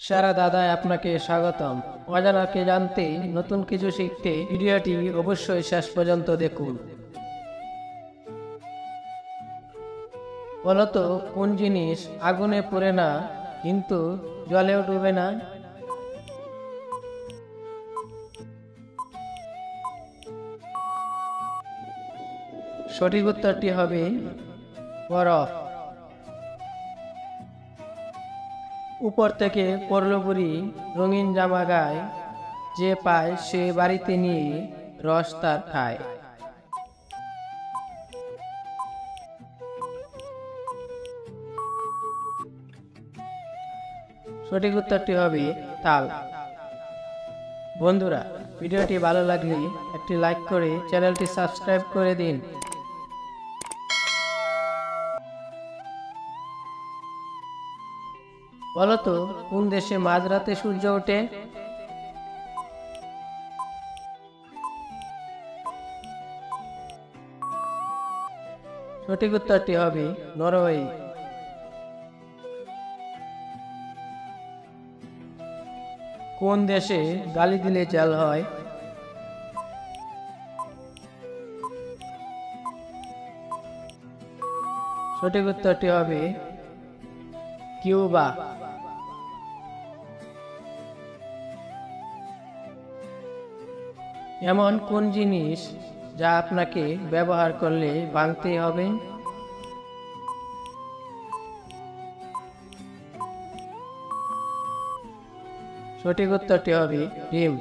সারা দাদায় আপনাকে স্বাগতম। অজানাকে জানতে, নতুন কিছু শিখতে ভিডিওটি অবশ্যই শেষ পর্যন্ত দেখুন। বলতো কোন জিনিস আগুনে পুড়ে না কিন্তু জলেও ডুবে না? সঠিক উত্তরটি হবে বরফ। উপর থেকে পড়লো বুড়ি রঙিন জামা গায়ে, যে পায় সে বাড়িতে নিয়ে রস তার খায়। সঠিক উত্তরটি হবে তাল। বন্ধুরা, ভিডিওটি ভালো লাগলে একটি লাইক করে চ্যানেলটি সাবস্ক্রাইব করে দিন। বলতো কোন দেশে মাঝরাতে সূর্য ওঠে? সঠিক উত্তরটি হবে নরওয়ে। কোন দেশে গালি দিলে জেল হয়? সঠিক উত্তরটি হবে কিউবা। এমন কোন জিনিস যা আপনাকে ব্যবহার করলে ভাঙতেই হবে? সঠিক উত্তরটি হবে ডিম।